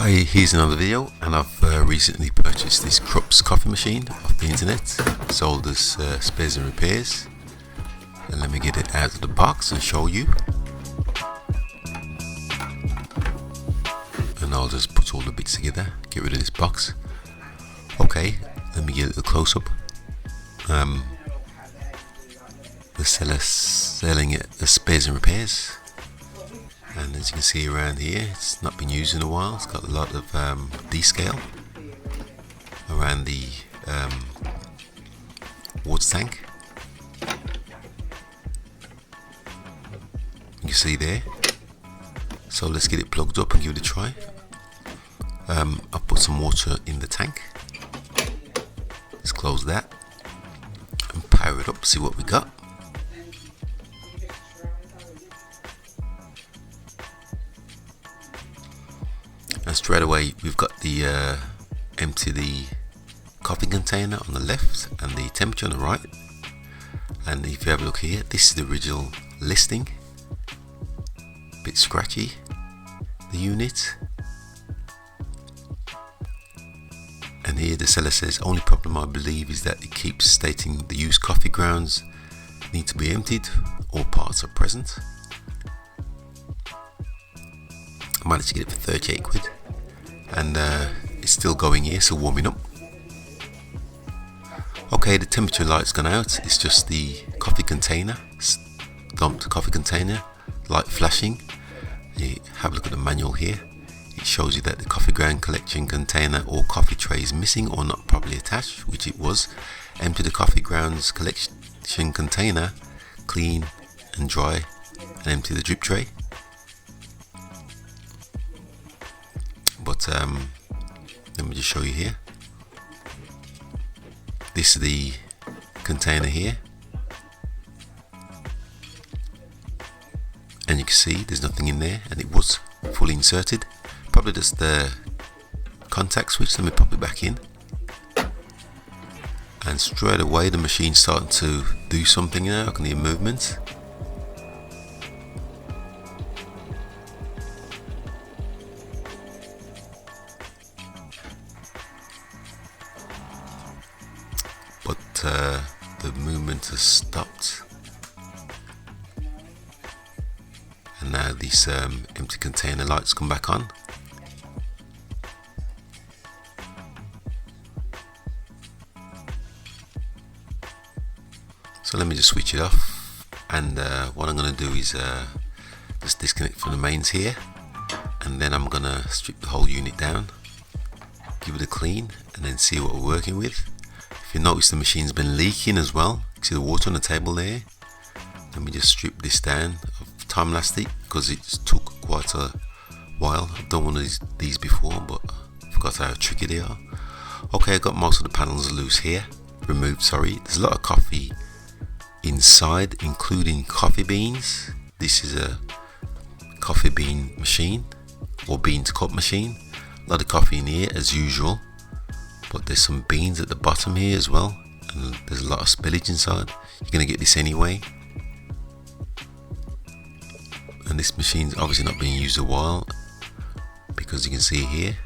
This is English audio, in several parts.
Hi, here's another video, and I've recently purchased this KRUPS coffee machine off the internet, sold as spares and repairs. And let me get it out of the box and show you. And I'll just put all the bits together, get rid of this box. Okay, let me get a close-up. The seller's selling it as spares and repairs. And as you can see around here, it's not been used in a while. It's got a lot of descale around the water tank. You can see there. So let's get it plugged up and give it a try. I'll put some water in the tank. Let's close that and power it up, see what we got. And straight away we've got the empty the coffee container on the left and the temperature on the right. And if you have a look here, this is the original listing. Bit scratchy, the unit. And here the seller says, only problem I believe is that it keeps stating the used coffee grounds need to be emptied, all parts are present. I managed to get it for 38 quid, and it's still going here, so warming up. Okay, the temperature light's gone out. It's just the coffee container, dumped coffee container, light flashing. You have a look at the manual here. It shows you that the coffee ground collection container or coffee tray is missing or not properly attached, which it was. Empty the coffee grounds collection container, clean and dry, and empty the drip tray. But let me just show you here. This is the container here, and you can see there's nothing in there, and it was fully inserted. Probably just the contact switch. Let me pop it back in, and straight away the machine's starting to do something now. I can hear movement. But the movement has stopped, and now this empty container lights come back on. So let me just switch it off, and what I'm going to do is just disconnect from the mains here, and then I'm going to strip the whole unit down, give it a clean, and then see what we're working with. If you notice, the machine's been leaking as well. You see the water on the table there. Let me just strip this down of time elastic, because it took quite a while. I've done one of these before, but I forgot how tricky they are. Okay, I got most of the panels loose here, removed, sorry. There's a lot of coffee inside, including coffee beans. This is a coffee bean machine, or bean to cup machine. A lot of coffee in here as usual, but there's some beans at the bottom here as well, and there's a lot of spillage inside. You're gonna get this anyway. And this machine's obviously not being used a while, because you can see here,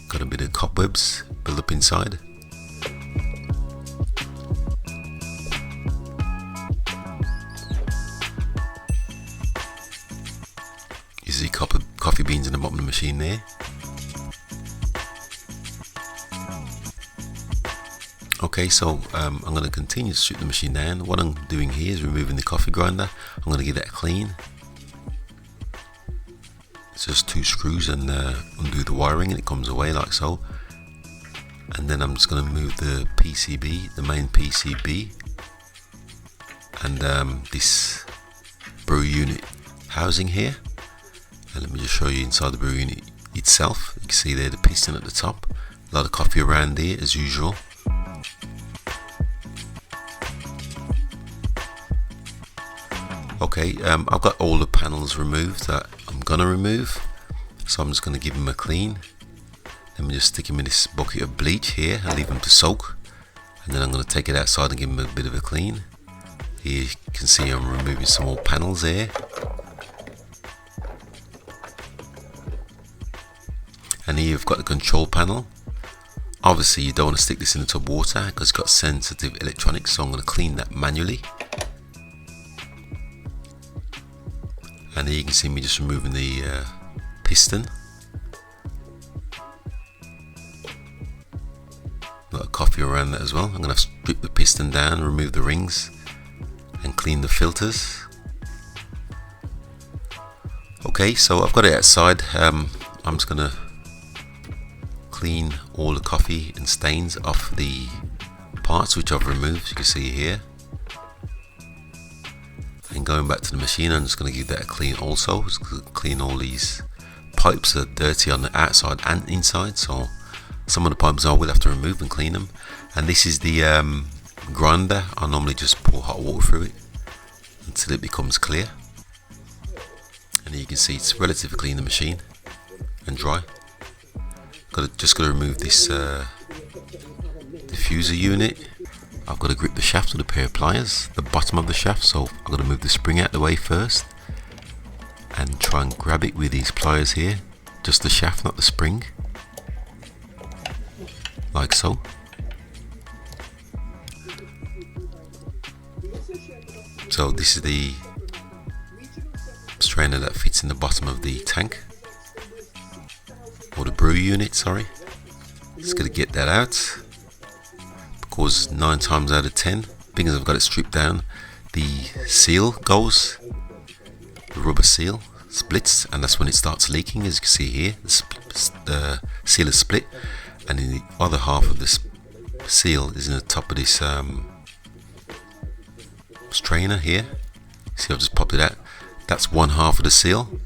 got a bit of cobwebs built up inside. You see coffee beans in the bottom of the machine there. Okay, so I'm going to continue to strip the machine down. What I'm doing here is removing the coffee grinder. I'm going to get that clean. It's just 2 screws, and undo the wiring, and it comes away like so. And then I'm just going to move the PCB, the main PCB, and this brew unit housing here. And let me just show you inside the brew unit itself. You can see there the piston at the top. A lot of coffee around there as usual. Okay, I've got all the panels removed that I'm gonna remove, so I'm just gonna give them a clean. Let me just stick them in this bucket of bleach here and leave them to soak, and then I'm gonna take it outside and give them a bit of a clean. Here you can see I'm removing some more panels there. And here you've got the control panel. Obviously you don't want to stick this in the tub water because it's got sensitive electronics, so I'm going to clean that manually. And here you can see me just removing the piston. Got a coffee around that as well. I'm going to strip the piston down, remove the rings and clean the filters. Okay, so I've got it outside. I'm just going to clean all the coffee and stains off the parts which I've removed, you can see here. And going back to the machine, I'm just going to give that a clean also. Just clean all these pipes that are dirty on the outside and inside, so some of the pipes I will have to remove and clean them. And this is the grinder. I normally just pour hot water through it until it becomes clear. And you can see it's relatively clean, the machine, and dry. Just got to remove this diffuser unit. I've got to grip the shaft with a pair of pliers, the bottom of the shaft, so I've got to move the spring out the way first and try and grab it with these pliers here, just the shaft, not the spring, like so. So this is the strainer that fits in the bottom of the tank, or the brew unit, sorry. Just got to get that out, because 9 times out of 10, because I've got it stripped down, the seal goes, the rubber seal splits, and that's when it starts leaking. As you can see here, the seal is split, and in the other half of this seal is in the top of this strainer here. See, I've just popped it out. That's one half of the seal.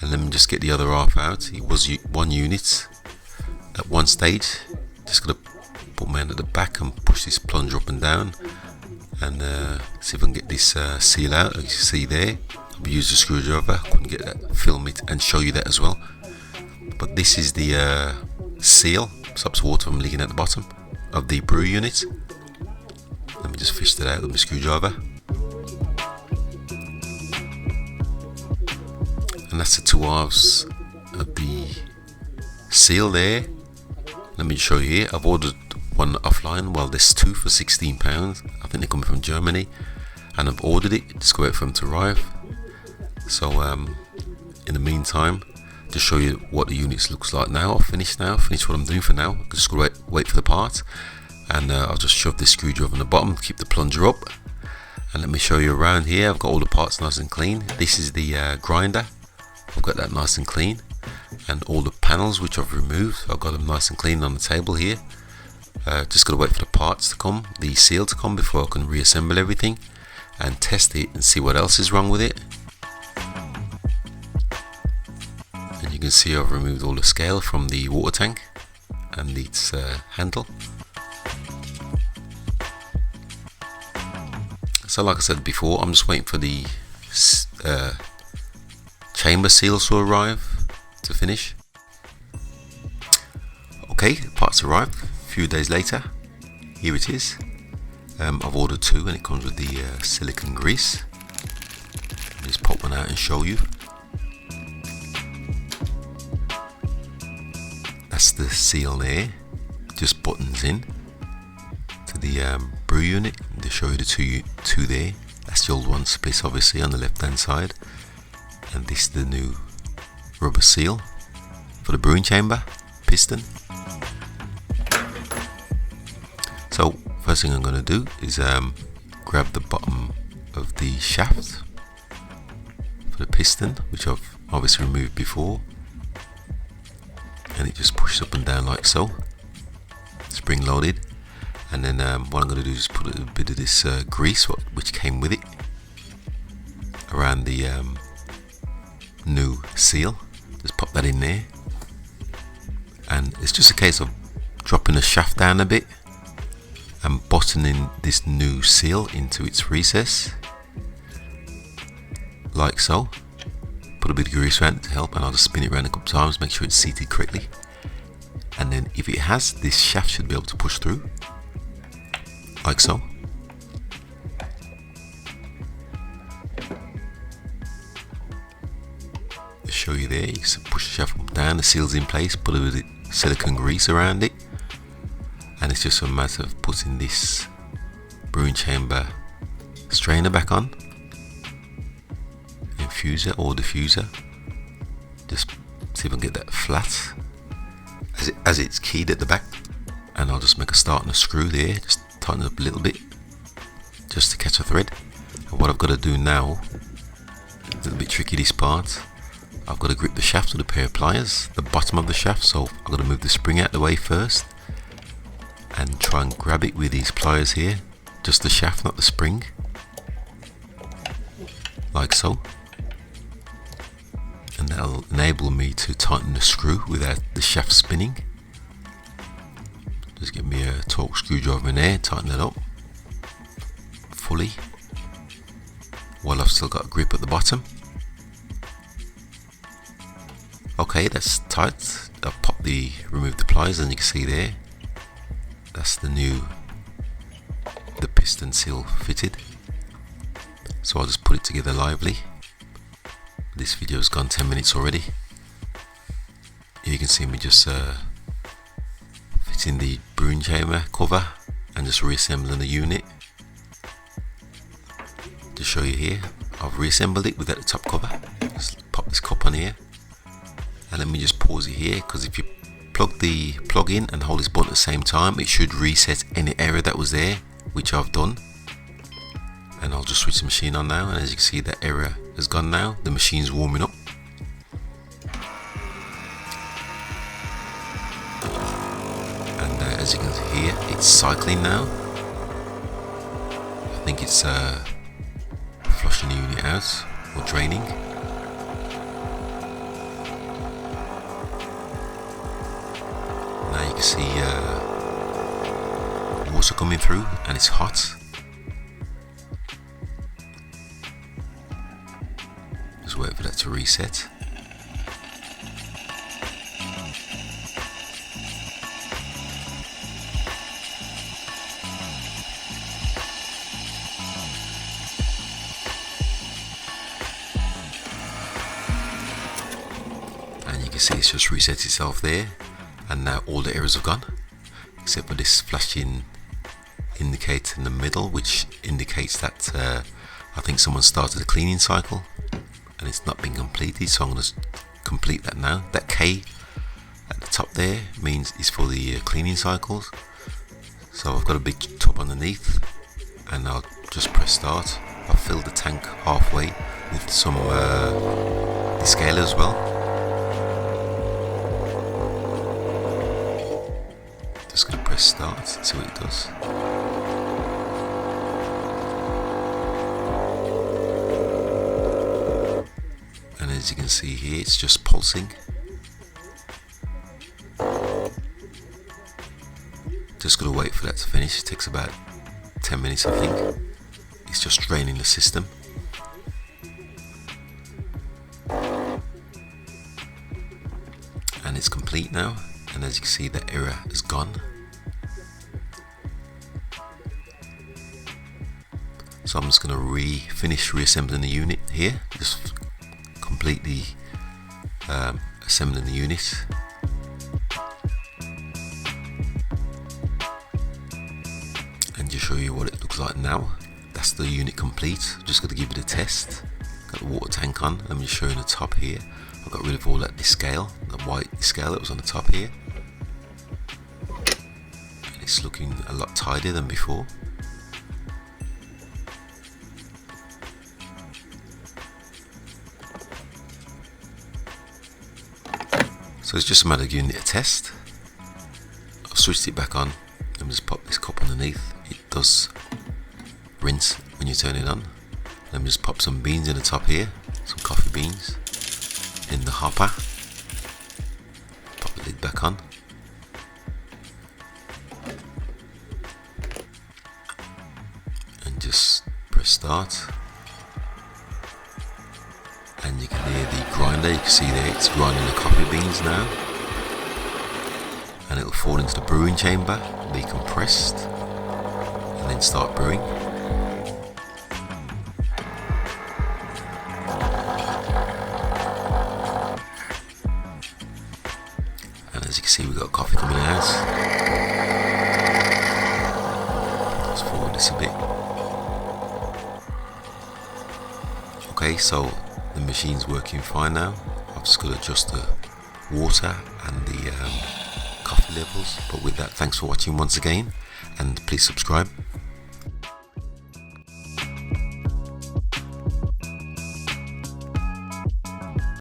And let me just get the other half out. It was 1 unit at one stage. Just gotta put my hand at the back and push this plunger up and down, and see if I can get this seal out. As you see there, I've used a screwdriver. I couldn't get that, film it and show you that as well. But this is the seal, stops water from leaking at the bottom of the brew unit. Let me just fish that out with my screwdriver. And that's the 2 halves of the seal there. Let me show you here. I've ordered one offline. Well, there's 2 for £16. I think they're coming from Germany, and I've ordered it. Just go wait for them to arrive. So in the meantime, to show you what the units looks like now. I've finished what I'm doing for now. I just go wait for the part, and I'll just shove this screwdriver on the bottom, keep the plunger up, and let me show you around here. I've got all the parts nice and clean. This is the grinder. I've got that nice and clean, and all the panels which I've removed, I've got them nice and clean on the table here. Just gotta wait for the parts to come, the seal to come, before I can reassemble everything and test it and see what else is wrong with it. And you can see I've removed all the scale from the water tank and its handle. So like I said before, I'm just waiting for the chamber seals to arrive to finish. Okay, the parts arrived a few days later. Here it is. I've ordered 2, and it comes with the silicone grease. Let me just pop one out and show you. That's the seal there, just buttons in to the brew unit. To show you the two there. That's the old one split obviously on the left hand side, and this is the new rubber seal for the brewing chamber piston. So first thing I'm going to do is grab the bottom of the shaft for the piston, which I've obviously removed before, and it just pushes up and down like so, spring loaded. And then what I'm going to do is put a bit of this grease which came with it around the new seal. Just pop that in there, and it's just a case of dropping the shaft down a bit and buttoning this new seal into its recess like so. Put a bit of grease around it to help, and I'll just spin it around a couple times, make sure it's seated correctly, and then if it has, this shaft should be able to push through like so. To show you there, you can push the shaft down, the seal's in place, put a bit of silicone grease around it, and it's just a matter of putting this brewing chamber strainer back on, infuser or diffuser. Just see if I can get that flat as it's keyed at the back, and I'll just make a start and a screw there, just tighten it up a little bit just to catch a thread. And what I've got to do now, a little bit tricky this part, I've got to grip the shaft with a pair of pliers, the bottom of the shaft, so I've got to move the spring out the way first and try and grab it with these pliers here, just the shaft, not the spring, like so, and that'll enable me to tighten the screw without the shaft spinning. Just give me a torque screwdriver in there, tighten it up fully while I've still got a grip at the bottom. Okay, that's tight. I've removed the pliers, and you can see there, that's the piston seal fitted. So I'll just put it together lively. This video's gone 10 minutes already. You can see me just fitting the brewing chamber cover and just reassembling the unit. To show you here, I've reassembled it without the top cover. Just pop this cup on here, and let me just pause it here, because if you plug the plug in and hold this button at the same time, it should reset any error that was there, which I've done. And I'll just switch the machine on now, and as you can see, that error has gone now. The machine's warming up. And as you can hear, it's cycling now. I think it's flushing the unit out or draining. Now you can see water coming through, and it's hot. Just wait for that to reset. And you can see it's just reset itself there, and now all the errors have gone except for this flashing indicator in the middle, which indicates that I think someone started a cleaning cycle and it's not been completed, so I'm going to complete that now. That K at the top there means it's for the cleaning cycles. So I've got a big tub underneath, and I'll just press start. I've filled the tank halfway with some descaler as well. Just going to press start, see what it does. And as you can see here, it's just pulsing. Just got to wait for that to finish. It takes about 10 minutes, I think. It's just draining the system. And it's complete now. And as you can see, the error is gone. So I'm just going to finish reassembling the unit here. Just completely assembling the unit. And just show you what it looks like now. That's the unit complete. Just got to give it a test. Got the water tank on. Let me show you on the top here. I've got rid of all that descale, the white descale that was on the top here. And it's looking a lot tidier than before. So it's just a matter of giving it a test. I've switched it back on. Let me just pop this cup underneath. It does rinse when you turn it on. Let me just pop some beans in the top here, some coffee beans in the hopper. Pop the lid back on. And just press start. And you can hear the grinder, you can see there it's grinding the coffee beans now. And it'll fall into the brewing chamber, be compressed, and then start brewing. And as you can see, we've got coffee coming out. Let's forward this a bit. Okay, so the machine's working fine now. I've just got to adjust the water and the coffee levels. But with that, thanks for watching once again, and please subscribe.